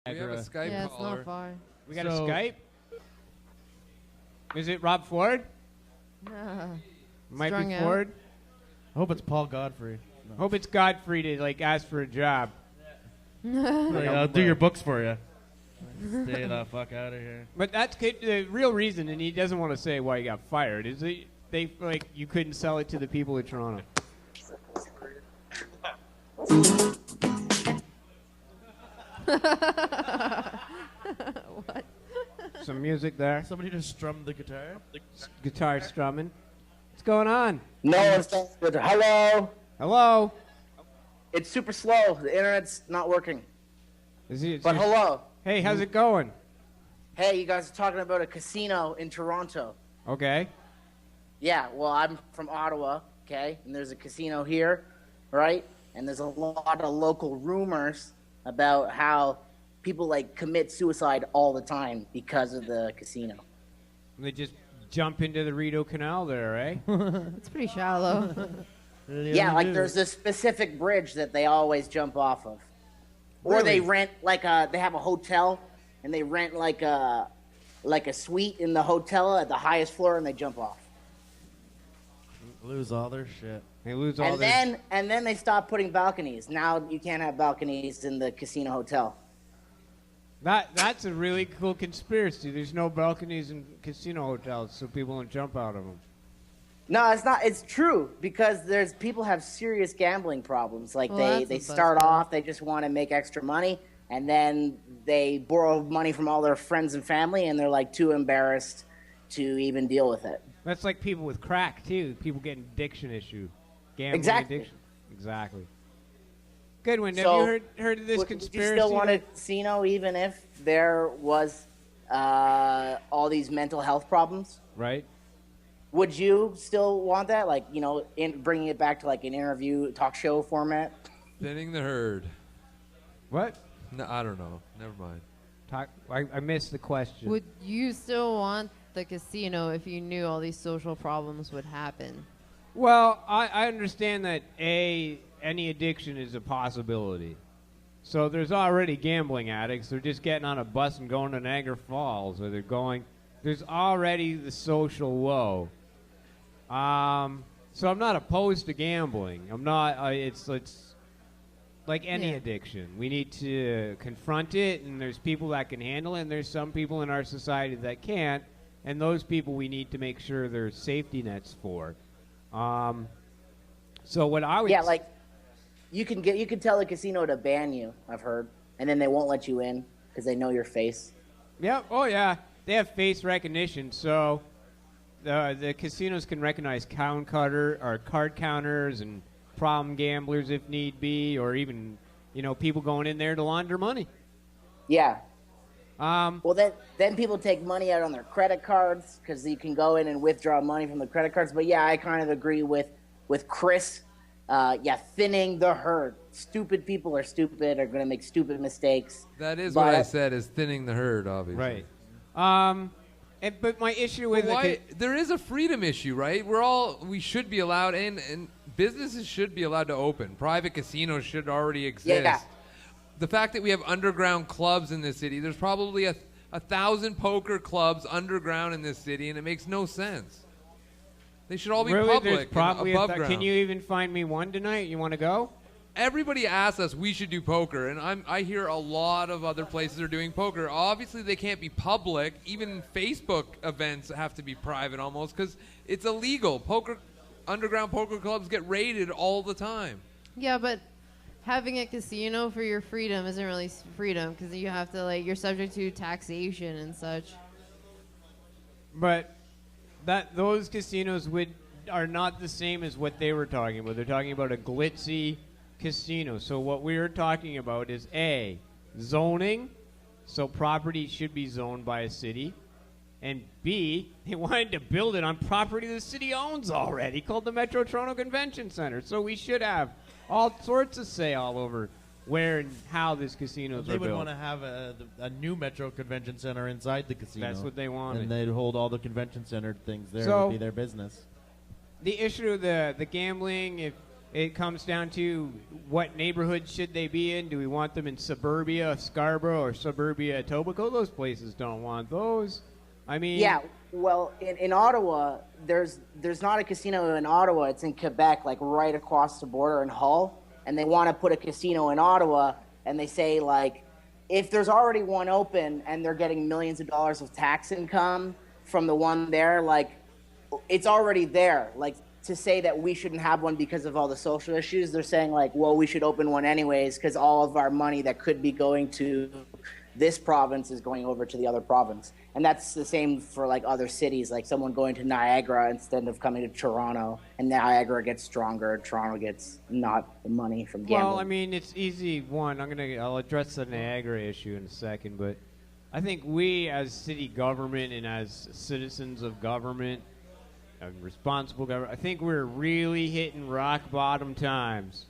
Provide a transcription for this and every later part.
We have a Skype Yeah, it's caller. not far. We got a Skype? Is it Rob Ford? Might be Ford? I hope it's Paul Godfrey. No. Hope it's Godfrey to, like, ask for a job. Like, I'll do your books for you. Stay the fuck out of here. But that's the real reason, and he doesn't want to say why he got fired, is they like you couldn't sell it to the people of Toronto. What? Some music there. Somebody just strummed the guitar. Guitar strumming. What's going on? No, it's not good. Hello. Hello. It's super slow. The internet's not working. But hello. Hey, how's it going? Hey, you guys are talking about a casino in Toronto. Okay. Yeah, well, I'm from Ottawa, okay? And there's a casino here, right? And there's a lot of local rumors about how people, like, commit suicide all the time because of the casino. They just jump into the Rideau Canal there, eh? It's pretty shallow. Yeah, like there's this specific bridge that they always jump off of. Or Really? they rent, like, they have a hotel, and they rent, like a suite in the hotel at the highest floor, and they jump off. Lose all their shit. They lose all their... And then they stop putting balconies. Now you can't have balconies in the casino hotel. That's a really cool conspiracy. There's no balconies in casino hotels, so people don't jump out of them. No, it's not. It's true because there's people have serious gambling problems. Like they start off, they just want to make extra money, and then they borrow money from all their friends and family, and they're like too embarrassed to even deal with it. That's like people with crack too. People getting addiction issue, gambling Exactly. addiction. Exactly. Goodwin, So, have you heard of this conspiracy? Would you still want a casino even if there was all these mental health problems? Right. Would you still want that? Like, you know, bringing it back to like an interview talk show format? Thinning the herd. What? No, I don't know. Never mind. I missed the question. Would you still want the casino if you knew all these social problems would happen? Well, I understand that any addiction is a possibility. So there's already gambling addicts. They're just getting on a bus and going to Niagara Falls, or they're going. There's already the social woe. So I'm not opposed to gambling. I'm not. It's like any addiction. We need to confront it, and there's people that can handle it, and there's some people in our society that can't, and those people we need to make sure there's safety nets for. So what I would like you can tell the casino to ban you. I've heard, and then they won't let you in because they know your face. Yeah. Oh yeah. They have face recognition, so the casinos can recognize card counters and problem gamblers if need be, or even people going in there to launder money. Yeah. Well, then people take money out on their credit cards because you can go in and withdraw money from the credit cards. But yeah, I kind of agree with Chris. Thinning the herd. Stupid people are stupid, are going to make stupid mistakes. That is what I said, is thinning the herd, obviously. Right. But my issue with there is a freedom issue, right? We should be allowed, and businesses should be allowed to open. Private casinos should already exist. Yeah. The fact that we have underground clubs in this city, there's probably 1,000 poker clubs underground in this city, and it makes no sense. They should all be public and above ground. Can you even find me one tonight? You want to go? Everybody asks us we should do poker, and I hear a lot of other places are doing poker. Obviously, they can't be public. Even Facebook events have to be private almost because it's illegal. Underground poker clubs get raided all the time. Yeah, but having a casino for your freedom isn't really freedom because you have to you're subject to taxation and such. But those casinos are not the same as what they were talking about. They're talking about a glitzy casino. So what we were talking about is A, zoning. So property should be zoned by a city. And B, they wanted to build it on property the city owns already, called the Metro Toronto Convention Center. So we should have all sorts of say all over where and how this casinos are built. They would want to have a new Metro Convention Center inside the casino. That's what they wanted. And they'd hold all the convention center things there. So, it would be their business. The issue of the gambling, it comes down to what neighborhood should they be in. Do we want them in suburbia of Scarborough or suburbia of Etobicoke? Those places don't want those. I mean, yeah. Well, in Ottawa, there's not a casino in Ottawa. It's in Quebec, like right across the border in Hull, and they want to put a casino in Ottawa, and they say like, if there's already one open and they're getting millions of dollars of tax income from the one there, like, it's already there. Like, to say that we shouldn't have one because of all the social issues, they're saying like, well, we should open one anyways because all of our money that could be going to this province is going over to the other province. And that's the same for like other cities, like someone going to Niagara instead of coming to Toronto, and Niagara gets stronger, Toronto gets not the money from gambling. Well, I mean, it's easy. One, I'll address the Niagara issue in a second, but I think we as city government and as citizens of government and responsible government, I think we're really hitting rock bottom times.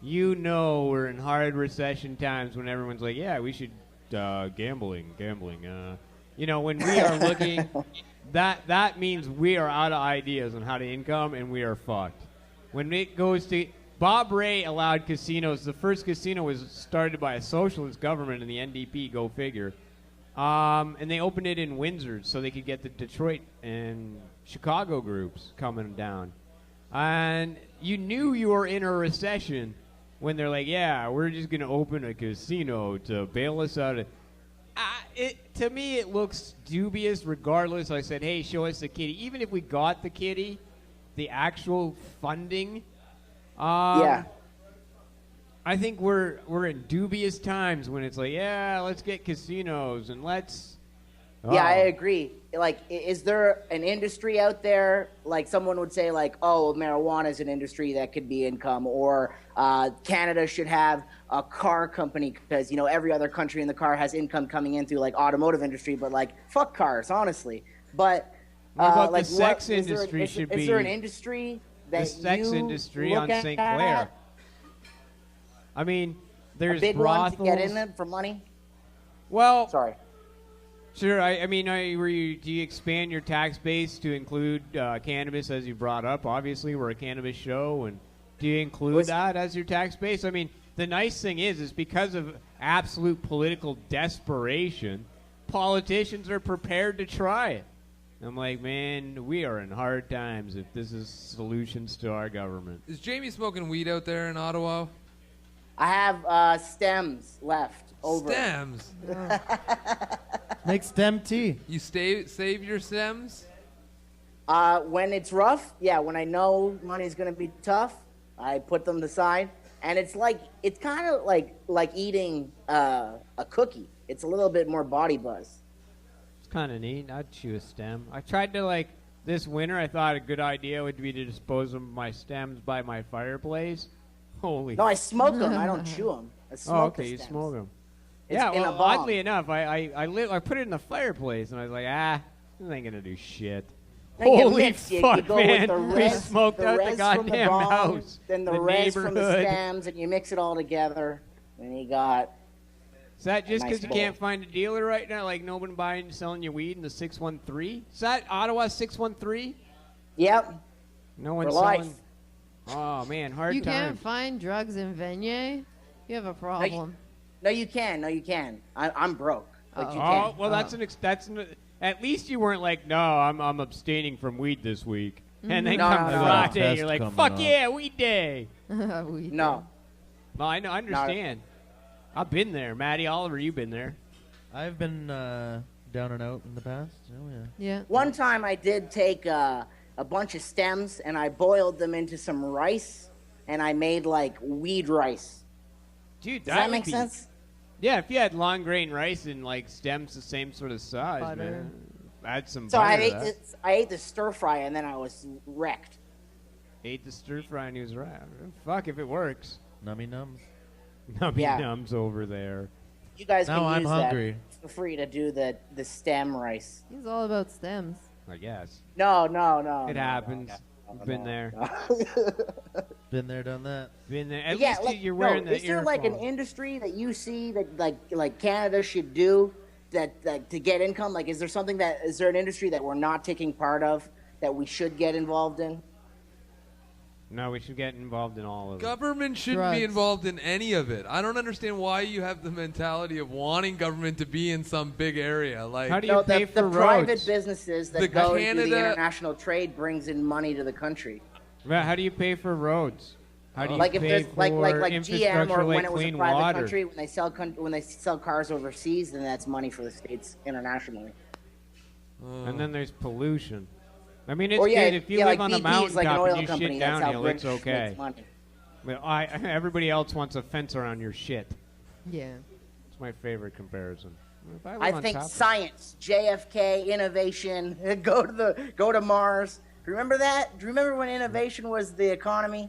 You know, we're in hard recession times when everyone's like, yeah, we should gambling. You know, when we are looking, that means we are out of ideas on how to income, and we are fucked. When it goes to Bob Ray allowed casinos. The first casino was started by a socialist government in the NDP. Go figure. And they opened it in Windsor so they could get the Detroit and Chicago groups coming down. And you knew you were in a recession when they're like, yeah, we're just going to open a casino to bail us out of to me, it looks dubious regardless. I said, hey, show us the kitty. Even if we got the kitty, the actual funding, yeah. I think we're in dubious times when it's like, yeah, let's get casinos and let's... Yeah, I agree. Like, is there an industry out there, like someone would say, like, oh, marijuana is an industry that could be income, or Canada should have a car company because, you know, every other country in the car has income coming in through, like, automotive industry, but, like, fuck cars, honestly. But, what about like, the sex industry should be... Is there an industry that the sex you industry look on St. Clair? at? I mean, there's a big brothels. one to get in it for money? Well... Sorry. Sure. I mean, do you expand your tax base to include cannabis, as you brought up? Obviously, we're a cannabis show, and do you include that as your tax base? I mean, the nice thing is because of absolute political desperation, politicians are prepared to try it. I'm like, man, we are in hard times if this is solutions to our government. Is Jamie smoking weed out there in Ottawa? I have stems left over. Stems? Make stem tea. You save your stems? When it's rough, yeah, when I know money's going to be tough, I put them aside. And it's kind of like eating a cookie. It's a little bit more body buzz. It's kind of neat. I'd chew a stem. I tried to, this winter, I thought a good idea would be to dispose of my stems by my fireplace. Holy. No, I smoke them. I don't chew them. I smoke okay, you stems. smoke them. It's yeah, in well, a bomb. oddly enough, I put it in the fireplace, and I was like, this ain't gonna do shit. Then you Holy mix, fuck, you go man! With the We res, smoked the out res the from goddamn bomb, house. Then the res from the stems, and you mix it all together, and you got... Is that just nice because you can't find a dealer right now? Like, no one buying and selling you weed in the 613? Is that Ottawa 613? Yep. No one's For life. selling... Oh, man, hard You times. can't find drugs in Venier? You have a problem. No, you can. I'm broke. But you Oh, can. well, at least you weren't like, no, I'm abstaining from weed this week. And then No, come no, no. Friday, Test you're like, coming fuck up. yeah, weed day. No. Well, I understand. I've been there. Maddie Oliver, you've been there. I've been down and out in the past. Oh, yeah. Yeah. One time I did take a bunch of stems, and I boiled them into some rice, and I made, weed rice. Dude, Does that would make be- sense? Yeah, if you had long grain rice and stems the same sort of size, Butter. man. Add some So butter I to ate that. I ate the stir fry, and then I was wrecked. Ate the stir fry and he was right. Fuck if it works. Nummy nums. Nummy Yeah. nums over there. You guys Now can I'm use hungry. that for free to do the stem rice. He's all about stems. I guess. No. It happens. I've been there. Been there, done that. Been there. At Yeah, least you're wearing the is there an earphones. industry that you see that like Canada should do that to get income? Like, is there an industry that we're not taking part of that we should get involved in? No, we should get involved in all of it. Government shouldn't be involved in any of it. I don't understand why you have the mentality of wanting government to be in some big area. Like, how do you pay for the roads? private businesses that go into Canada, the international trade brings in money to the country. How do you pay for roads? How do you like pay if there's for like infrastructure GM or when like it was a clean private water? country when they sell cars overseas, then that's money for the states internationally. And then there's pollution. I mean, it's Or good if you live like on a BP mountain is like an top oil and you company. shit That's how downhill. It's British okay. makes money. But everybody else wants a fence around your shit. Yeah. It's my favorite comparison. If live I on think top of science, JFK, innovation, go to Mars. Remember that? Do you remember when innovation was the economy? Do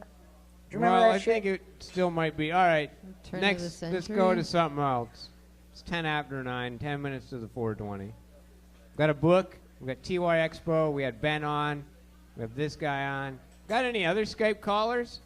you remember well, that I shit? think it still might be. All right, Turn of next, the let's go century. to something else. It's 10 after 9, 10 minutes to the 4:20. Got a book. We got TY Expo. We had Ben on. We have this guy on. Got any other Skype callers?